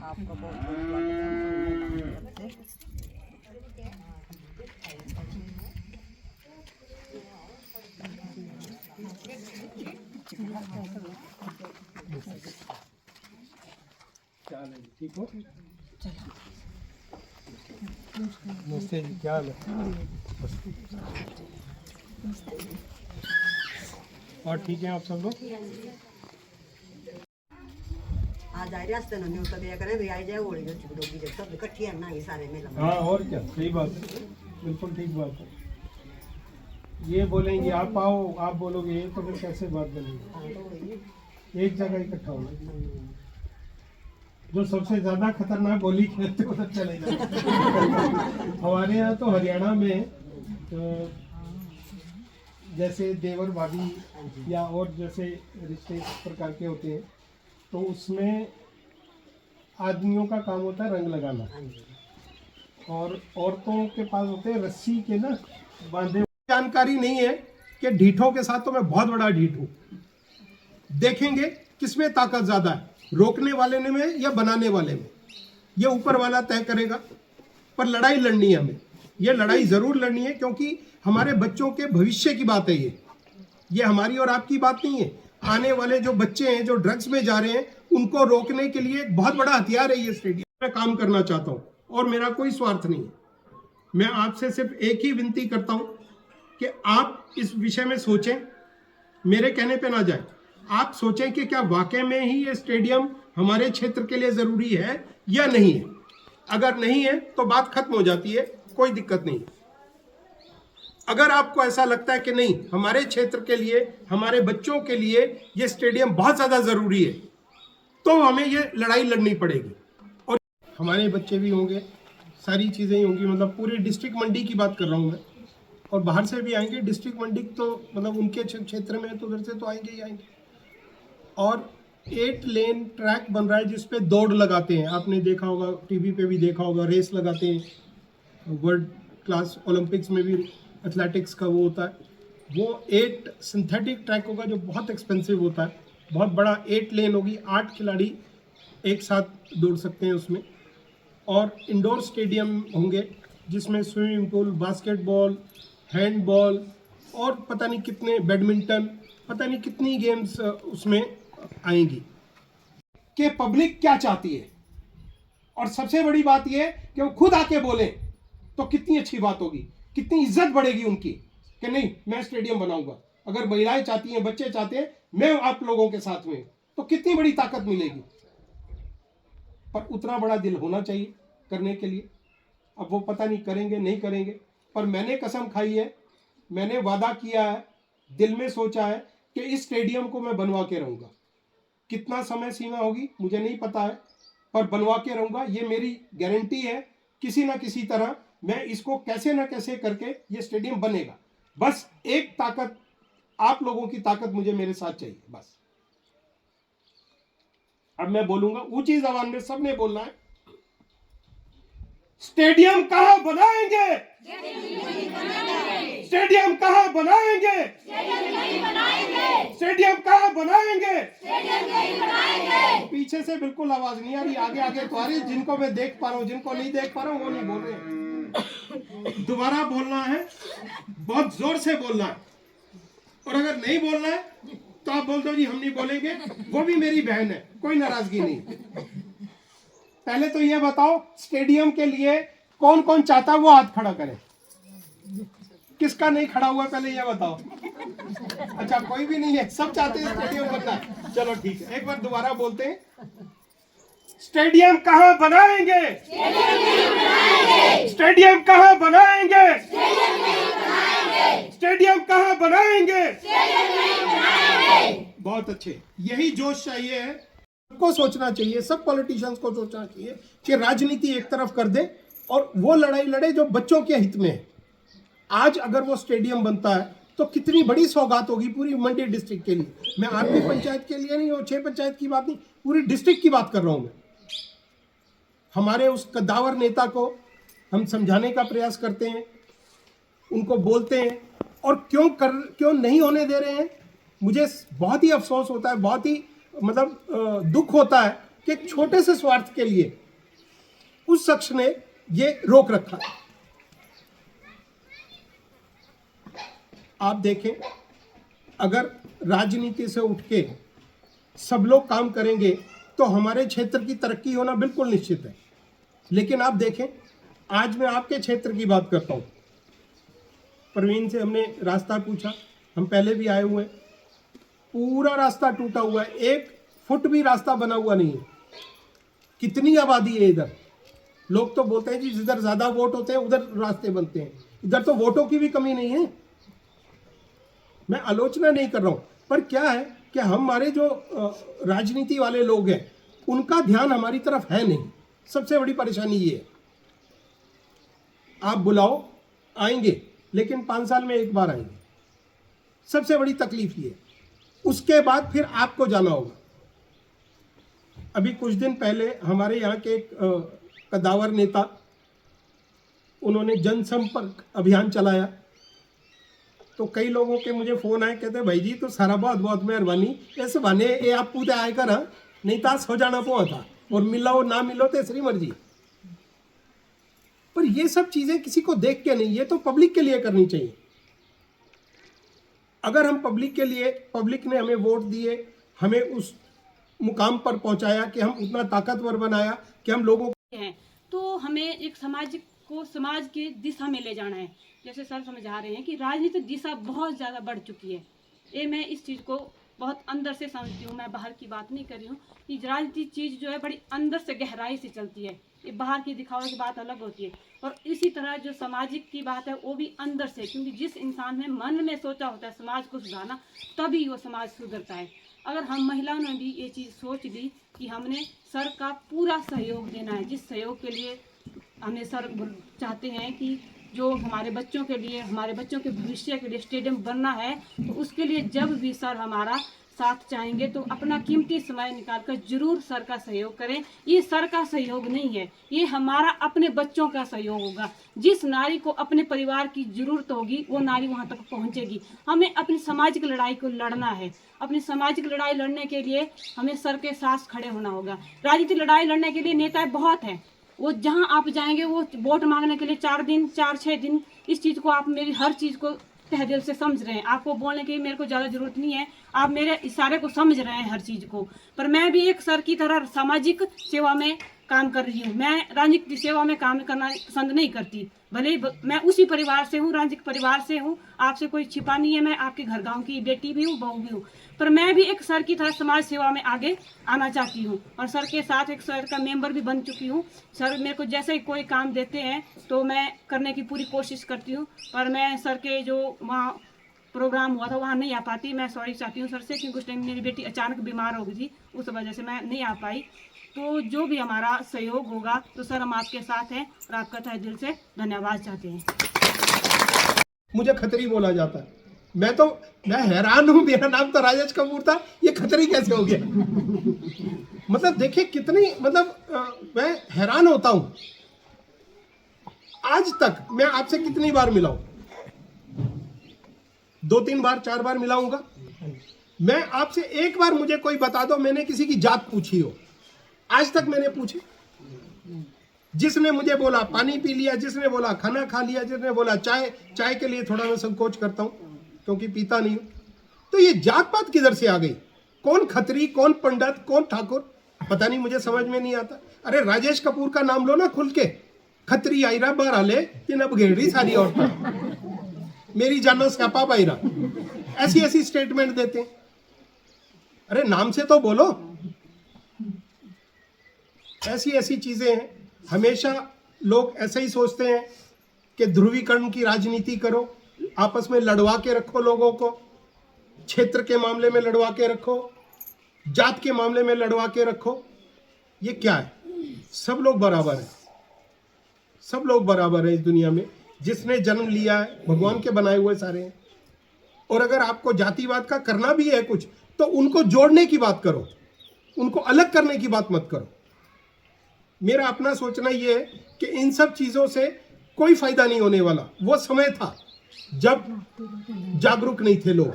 आपका बहुत बहुत स्वागत है हम सब से। ठीक हो? नमस्ते जी, क्या हाल है? और ठीक है आप सब लोग? आज आ रहे न्यू सब ये करें भी आई जाए होली जो चुगडोगी जब सब इकट्ठी है ना ये सारे मेला में। हाँ और क्या, सही बात है, बिल्कुल ठीक बात है। ये बोलेंगे आप आओ, आप बोलोगे ये, तो फिर कैसे बात बनेगी? एक जगह इकट्ठा होना। जो सबसे ज्यादा खतरनाक होली खेलते हो तो चले जाओ। हमारे यहाँ तो हरियाणा में जैसे देवर भाभी या और जैसे रिश्ते इस प्रकार के होते हैं, तो उसमें आदमियों का काम होता है रंग लगाना, और औरतों के पास होते हैं रस्सी के ना बांधे। जानकारी नहीं है कि ढीठों के साथ तो मैं बहुत बड़ा ढीठ हूँ। देखेंगे किसमें ताकत ज्यादा है, रोकने वाले में या बनाने वाले में, ये ऊपर वाला तय करेगा। पर लड़ाई लड़नी है हमें, ये लड़ाई जरूर लड़नी है, क्योंकि हमारे बच्चों के भविष्य की बात है ये हमारी और आपकी बात नहीं है। आने वाले जो बच्चे हैं जो ड्रग्स में जा रहे हैं, उनको रोकने के लिए एक बहुत बड़ा हथियार है ये स्टेडियम। मैं काम करना चाहता हूँ और मेरा कोई स्वार्थ नहीं है। मैं आपसे सिर्फ एक ही विनती करता हूँ कि आप इस विषय में सोचें, मेरे कहने पे ना जाए। आप सोचें कि क्या वाकई में ही ये स्टेडियम हमारे क्षेत्र के लिए जरूरी है या नहीं है। अगर नहीं है तो बात खत्म हो जाती है, कोई दिक्कत नहीं। अगर आपको ऐसा लगता है कि नहीं हमारे क्षेत्र के लिए, हमारे बच्चों के लिए ये स्टेडियम बहुत ज्यादा जरूरी है, तो हमें ये लड़ाई लड़नी पड़ेगी। और हमारे बच्चे भी होंगे, सारी चीजें ही होंगी, मतलब पूरे डिस्ट्रिक्ट मंडी की बात कर रहा हूँ मैं, और बाहर से भी आएंगे। डिस्ट्रिक्ट मंडी तो मतलब उनके क्षेत्र में तो उधर से तो आएंगे ही आएंगे। और 8 लेन ट्रैक बन रहा है जिसपे दौड़ लगाते हैं, आपने देखा होगा, टीवी पे भी देखा होगा, रेस लगाते हैं। वर्ल्ड क्लास ओलंपिक्स में भी एथलेटिक्स का वो होता है। वो 8 सिंथेटिक ट्रैक होगा जो बहुत एक्सपेंसिव होता है, बहुत बड़ा। 8 लेन होगी, 8 खिलाड़ी एक साथ दौड़ सकते हैं उसमें। और इंडोर स्टेडियम होंगे जिसमें स्विमिंग पूल, बास्केटबॉल, हैंडबॉल और पता नहीं कितने, बैडमिंटन, पता नहीं कितनी गेम्स उसमें आएंगी। कि पब्लिक क्या चाहती है, और सबसे बड़ी बात यह कि वो खुद आके बोले तो कितनी अच्छी बात होगी, कितनी इज्जत बढ़ेगी उनकी कि नहीं मैं स्टेडियम बनाऊंगा। अगर महिलाएं चाहती हैं, बच्चे चाहते हैं, मैं आप लोगों के साथ में, तो कितनी बड़ी ताकत मिलेगी। पर उतना बड़ा दिल होना चाहिए करने के लिए। अब वो पता नहीं करेंगे नहीं करेंगे, पर मैंने कसम खाई है, मैंने वादा किया है, दिल में सोचा है कि इस स्टेडियम को मैं बनवा के रहूंगा। कितना समय सीमा होगी मुझे नहीं पता है, पर बनवा के रहूंगा, ये मेरी गारंटी है। किसी ना किसी तरह मैं इसको कैसे ना कैसे करके ये स्टेडियम बनेगा। बस एक ताकत, आप लोगों की ताकत मुझे मेरे साथ चाहिए बस। अब मैं बोलूंगा ऊंची जबान में, सबने बोलना है, स्टेडियम कहां बनाएंगे, स्टेडियम कहां बनाएंगे, स्टेडियम कहां बनाएंगे। पीछे से बिल्कुल आवाज नहीं आ रही, आगे आगे तो आ रही। जिनको मैं देख पा रहा हूं, जिनको नहीं देख पा रहा हूं वो नहीं बोल रहे। दोबारा बोलना है, बहुत जोर से बोलना है, और अगर नहीं बोलना है तो आप बोल दो जी हम नहीं बोलेंगे, वो भी मेरी बहन है, कोई नाराजगी नहीं। पहले तो ये बताओ, स्टेडियम के लिए कौन कौन चाहता है वो हाथ खड़ा करे। किसका नहीं खड़ा हुआ पहले ये बताओ। अच्छा कोई भी नहीं है, सब चाहते हैं स्टेडियम बनना। चलो ठीक है, एक बार दोबारा बोलते हैं, स्टेडियम कहां बनाएंगे, स्टेडियम कहां बनाएंगे, स्टेडियम कहां बनाएंगे। बहुत अच्छे, यही जोश चाहिए है, सबको सोचना चाहिए, सब पॉलिटिशियंस को सोचना चाहिए कि राजनीति एक तरफ कर दे और वो लड़ाई लड़े जो बच्चों के हित में है। आज अगर वो स्टेडियम बनता है तो कितनी बड़ी सौगात होगी पूरी मंडी डिस्ट्रिक्ट के लिए। मैं आपकी पंचायत के लिए नहीं, और 6 पंचायत की बात नहीं, पूरी डिस्ट्रिक्ट की बात कर रहा हूं मैं। हमारे उस कद्दावर नेता को हम समझाने का प्रयास करते हैं, उनको बोलते हैं, और क्यों नहीं होने दे रहे हैं। मुझे बहुत ही अफसोस होता है, बहुत ही मतलब दुख होता है कि एक छोटे से स्वार्थ के लिए उस शख्स ने ये रोक रखा। आप देखें, अगर राजनीति से उठ के सब लोग काम करेंगे तो हमारे क्षेत्र की तरक्की होना बिल्कुल निश्चित है। लेकिन आप देखें, आज मैं आपके क्षेत्र की बात करता हूं। प्रवीण से हमने रास्ता पूछा, हम पहले भी आए हुए हैं, पूरा रास्ता टूटा हुआ है, 1 फुट भी रास्ता बना हुआ नहीं है। कितनी आबादी है इधर। लोग तो बोलते हैं जी जिधर ज्यादा वोट होते हैं उधर रास्ते बनते हैं, इधर तो वोटों की भी कमी नहीं है। मैं आलोचना नहीं कर रहा हूं, पर क्या है कि हमारे जो राजनीति वाले लोग हैं उनका ध्यान हमारी तरफ है नहीं। सबसे बड़ी परेशानी ये है। आप बुलाओ, आएंगे, लेकिन 5 साल में 1 बार आएंगे। सबसे बड़ी तकलीफ ये। उसके बाद फिर आपको जाना होगा। अभी कुछ दिन पहले हमारे यहाँ के एक कदावर नेता, उन्होंने जनसंपर्क अभियान चलाया, तो कई लोगों के मुझे फोन आए, कहते भाई जी तो सारा बहुत बहुत मेहरबानी, ऐसे बने ये आप पूरे आए कर, नहीं तास हो जाना पो था, और मिलो ना मिलो तेसरी मर्जी। पर ये सब चीजें किसी को देख के नहीं, ये तो पब्लिक के लिए करनी चाहिए। अगर हम पब्लिक के लिए, पब्लिक ने हमें वोट दिए, हमें उस मुकाम पर पहुंचाया कि हम उतना ताकतवर बनाया कि हम लोगों हैं, तो हमें एक समाज की दिशा में ले जाना है। जैसे सर समझा रहे हैं कि राजनीतिक दिशा बहुत ज़्यादा बढ़ चुकी है। ये मैं इस चीज़ को बहुत अंदर से समझती हूँ, मैं बाहर की बात नहीं कर रही हूँ। कि राजनीतिक चीज़ जो है बड़ी अंदर से गहराई से चलती है, ये बाहर की दिखावे की बात अलग होती है। और इसी तरह जो सामाजिक की बात है वो भी अंदर से, क्योंकि जिस इंसान ने मन में सोचा होता है समाज को सुधारना, तभी वो समाज सुधरता है। अगर हम महिलाओं ने भी ये चीज़ सोच ली कि हमने सर का पूरा सहयोग देना है, जिस सहयोग के लिए हमें सर चाहते हैं कि जो हमारे बच्चों के लिए, हमारे बच्चों के भविष्य के लिए स्टेडियम बनना है, तो उसके लिए जब भी सर हमारा साथ चाहेंगे तो अपना कीमती समय निकालकर जरूर सर का सहयोग करें। ये सर का सहयोग नहीं है, ये हमारा अपने बच्चों का सहयोग होगा। जिस नारी को अपने परिवार की जरूरत होगी वो नारी वहां तक पहुंचेगी। हमें अपनी सामाजिक लड़ाई को लड़ना है। अपनी सामाजिक लड़ाई लड़ने के लिए हमें सर के साथ खड़े होना होगा। राजनीतिक लड़ाई लड़ने के लिए नेता बहुत हैं, वो जहां आप जाएंगे वो वोट मांगने के लिए 4 दिन 4-6 दिन, इस चीज़ को आप मेरी हर चीज़ को तह दिल से समझ रहे हैं। आपको बोलने की मेरे को ज़्यादा जरूरत नहीं है, आप मेरे इशारे को समझ रहे हैं हर चीज़ को। पर मैं भी एक सर की तरह सामाजिक सेवा में काम कर रही हूँ। मैं राजनीतिक सेवा में काम करना पसंद नहीं करती, भले ही मैं उसी परिवार से हूँ, राजनीतिक परिवार से हूँ। आपसे कोई छिपा नहीं है, मैं आपके घर गाँव की बेटी भी हूँ, बहू भी हूँ। पर मैं भी एक सर की तरह समाज सेवा में आगे आना चाहती हूँ और सर के साथ एक सर का मेंबर भी बन चुकी हूँ। सर मेरे को जैसे ही कोई काम देते हैं तो मैं करने की पूरी कोशिश करती हूँ। पर मैं सर के जो वहाँ प्रोग्राम हुआ था वहाँ नहीं आ पाती। मैं सॉरी चाहती हूँ सर से, क्योंकि उस टाइम मेरी बेटी अचानक बीमार हो गई थी, उस वजह से मैं नहीं आ पाई। तो जो भी हमारा सहयोग होगा तो सर हम आपके साथ हैं और आपका तहे दिल से धन्यवाद चाहते हैं। मुझे खतरी बोला जाता है। मैं हैरान हूं, मेरा नाम तो राजेश कपूर था, ये खतरी कैसे हो गया? मतलब देखिए कितनी, मतलब मैं हैरान होता हूं। आज तक मैं आपसे कितनी बार मिला हूं? 2-3 बार 4 बार मिला हूंगा। मैं आपसे एक बार, मुझे कोई बता दो मैंने किसी की जात पूछी हो। आज तक मैंने पूछी? जिसने मुझे बोला पानी पी लिया, जिसने बोला खाना खा लिया, जिसने बोला चाय के लिए थोड़ा मैं संकोच करता हूं क्योंकि पीता नहीं हूं। तो ये जात पात किधर से आ गई? कौन खत्री, कौन पंडित, कौन ठाकुर, पता नहीं, मुझे समझ में नहीं आता। अरे राजेश कपूर का नाम लो ना खुल के, खत्री आयरा बहराले तीन अब घेड़ी सारी औरत मेरी जानो स्यापा बायरा, ऐसी स्टेटमेंट देते हैं। अरे नाम से तो बोलो। ऐसी चीजें हैं। हमेशा लोग ऐसे ही सोचते हैं कि ध्रुवीकरण की राजनीति करो, आपस में लड़वा के रखो लोगों को, क्षेत्र के मामले में लड़वा के रखो, जात के मामले में लड़वा के रखो। ये क्या है? सब लोग बराबर हैं, सब लोग बराबर हैं इस दुनिया में। जिसने जन्म लिया है भगवान के बनाए हुए सारे हैं। और अगर आपको जातिवाद का करना भी है कुछ, तो उनको जोड़ने की बात करो, उनको अलग करने की बात मत करो। मेरा अपना सोचना यह है कि इन सब चीजों से कोई फायदा नहीं होने वाला। वो समय था जब जागरूक नहीं थे लोग।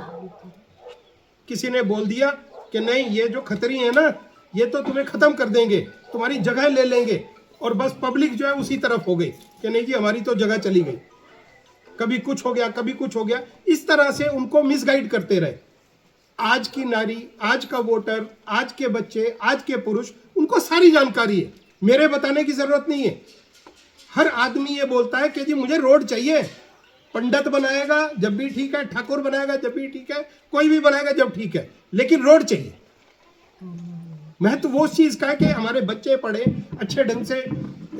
किसी ने बोल दिया कि नहीं, ये जो खतरी है ना, ये तो तुम्हें खत्म कर देंगे, तुम्हारी जगह ले लेंगे, और बस पब्लिक जो है उसी तरफ हो गई कि नहीं जी हमारी तो जगह चली गई, कभी कुछ हो गया कभी कुछ हो गया, इस तरह से उनको मिसगाइड करते रहे। आज की नारी, आज का वोटर, आज के बच्चे, आज के पुरुष, उनको सारी जानकारी है, मेरे बताने की जरूरत नहीं है। हर आदमी ये बोलता है कि जी मुझे रोड चाहिए, पंडित बनाएगा जब भी ठीक है, ठाकुर बनाएगा जब भी ठीक है, कोई भी बनाएगा जब ठीक है, लेकिन रोड चाहिए। महत्व वो चीज का है कि हमारे बच्चे पढ़े, अच्छे ढंग से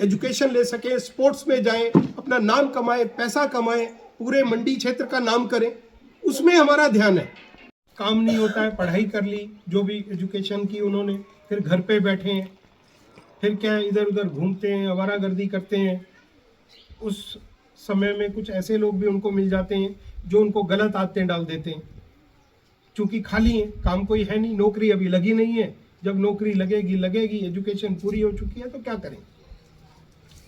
एजुकेशन ले सके, स्पोर्ट्स में जाएं, अपना नाम कमाए, पैसा कमाए, पूरे मंडी क्षेत्र का नाम करें, उसमें हमारा ध्यान है। काम नहीं होता है, पढ़ाई कर ली जो भी एजुकेशन की उन्होंने, फिर घर पे बैठे हैं, फिर क्या है इधर उधर घूमते हैं, आवारागर्दी करते हैं। उस समय में कुछ ऐसे लोग भी उनको मिल जाते हैं जो उनको गलत आदतें डाल देते हैं, क्योंकि खाली है, काम कोई है नहीं, नौकरी अभी लगी नहीं है। जब नौकरी लगेगी, एजुकेशन पूरी हो चुकी है तो क्या करें।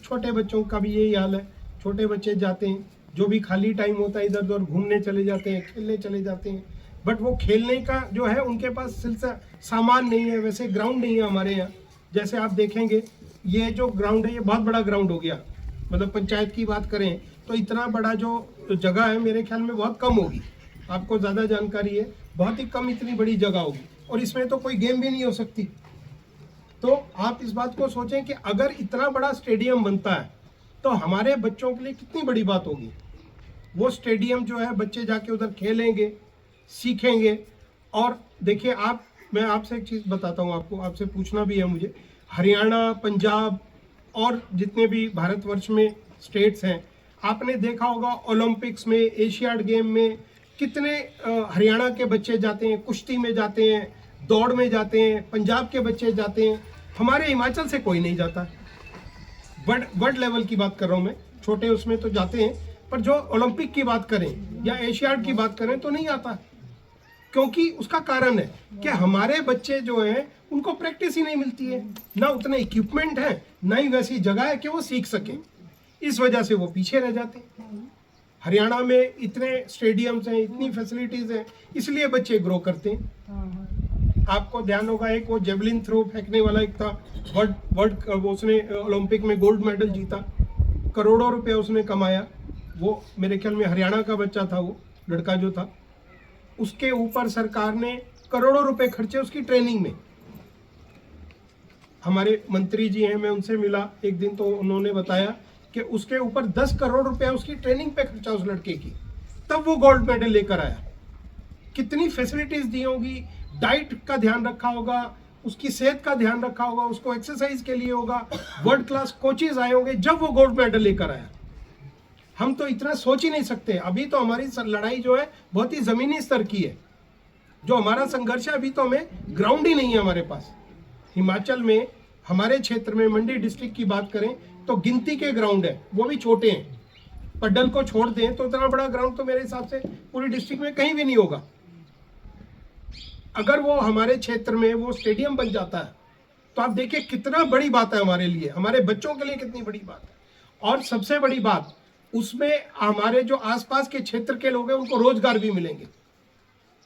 छोटे बच्चों का भी यही हाल है, छोटे बच्चे जाते हैं, जो भी खाली टाइम होता है इधर उधर घूमने चले जाते हैं, खेलने चले जाते हैं, बट वो खेलने का जो है उनके पास सिलसिला सामान नहीं है, वैसे ग्राउंड नहीं है हमारे यहाँ। जैसे आप देखेंगे ये जो ग्राउंड है ये बहुत बड़ा ग्राउंड हो गया, मतलब पंचायत की बात करें तो इतना बड़ा जो जगह है मेरे ख्याल में बहुत कम होगी, आपको ज़्यादा जानकारी है, बहुत ही कम इतनी बड़ी जगह होगी, और इसमें तो कोई गेम भी नहीं हो सकती। तो आप इस बात को सोचें कि अगर इतना बड़ा स्टेडियम बनता है तो हमारे बच्चों के लिए कितनी बड़ी बात होगी। वो स्टेडियम जो है बच्चे जाके उधर खेलेंगे, सीखेंगे। और देखिए मैं आपसे एक चीज़ बताता हूँ, आपसे पूछना भी है मुझे, हरियाणा, पंजाब और जितने भी भारतवर्ष में स्टेट्स हैं, आपने देखा होगा ओलंपिक्स में, एशियाड गेम में कितने हरियाणा के बच्चे जाते हैं, कुश्ती में जाते हैं, दौड़ में जाते हैं, पंजाब के बच्चे जाते हैं। हमारे हिमाचल से कोई नहीं जाता। वर्ल्ड लेवल की बात कर रहा हूँ मैं, छोटे उसमें तो जाते हैं, पर जो ओलंपिक की बात करें या एशियाड की बात करें तो नहीं आता, क्योंकि उसका कारण है कि हमारे बच्चे जो हैं उनको प्रैक्टिस ही नहीं मिलती है, ना उतने इक्विपमेंट है, ना ही वैसी जगह है कि वो सीख सकें। इस वजह से वो पीछे रह जाते हैं। हरियाणा में इतने स्टेडियम्स हैं, इतनी फैसिलिटीज हैं, इसलिए बच्चे ग्रो करते हैं। आपको ध्यान होगा एक वो जेवलिन थ्रो फेंकने वाला एक था, वर्ल्ड उसने ओलंपिक में गोल्ड मेडल जीता, करोड़ों रुपए उसने कमाया। वो मेरे ख्याल में हरियाणा का बच्चा था, वो लड़का जो था, उसके ऊपर सरकार ने करोड़ों रुपए खर्चे उसकी ट्रेनिंग में। हमारे मंत्री जी हैं, मैं उनसे मिला एक दिन, तो उन्होंने बताया कि उसके ऊपर 10 करोड़ रुपया उसकी ट्रेनिंग पे खर्चा उस लड़के की, तब वो गोल्ड मेडल लेकर आया। कितनी फैसिलिटीज दी होगी, डाइट का ध्यान रखा होगा, उसकी सेहत का ध्यान रखा होगा, उसको एक्सरसाइज के लिए होगा, वर्ल्ड क्लास कोचेज आए होंगे, जब वो गोल्ड मेडल लेकर आया। हम तो इतना सोच ही नहीं सकते। अभी तो हमारी लड़ाई जो है बहुत ही जमीनी स्तर की है, जो हमारा संघर्ष है, अभी तो हमें ग्राउंड ही नहीं है हमारे पास। हिमाचल में हमारे क्षेत्र में मंडी डिस्ट्रिक्ट की बात करें तो गिनती के ग्राउंड है, वो भी छोटे हैं। पड्डल को छोड़ दें तो इतना बड़ा ग्राउंड तो मेरे हिसाब से पूरी डिस्ट्रिक्ट में कहीं भी नहीं होगा। अगर वो हमारे क्षेत्र में वो स्टेडियम बन जाता है तो आप देखिए कितना बड़ी बात है हमारे लिए, हमारे बच्चों के लिए कितनी बड़ी बात है। और सबसे बड़ी बात, उसमें हमारे जो आसपास के क्षेत्र के लोग हैं उनको रोजगार भी मिलेंगे।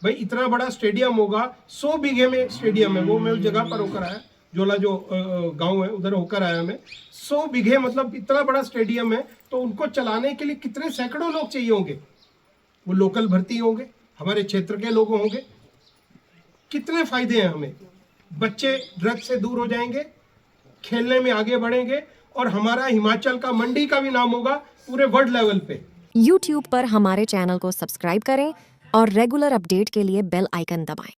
भाई इतना बड़ा स्टेडियम होगा, 100 बीघे में स्टेडियम है, वो मैं उस जगह पर होकर आया, जोला जो गांव है उधर होकर आया मैं। 100 बीघे मतलब इतना बड़ा स्टेडियम है, तो उनको चलाने के लिए कितने सैकड़ों लोग चाहिए होंगे। वो लोकल भर्ती होंगे, हमारे क्षेत्र के लोग होंगे। कितने फायदे हैं हमें, बच्चे ड्रग्स से दूर हो जाएंगे, खेलने में आगे बढ़ेंगे, और हमारा हिमाचल का मंडी का भी नाम होगा पूरे वर्ल्ड लेवल पे। YouTube पर हमारे चैनल को सब्सक्राइब करें और रेगुलर अपडेट के लिए बेल आइकन दबाएं।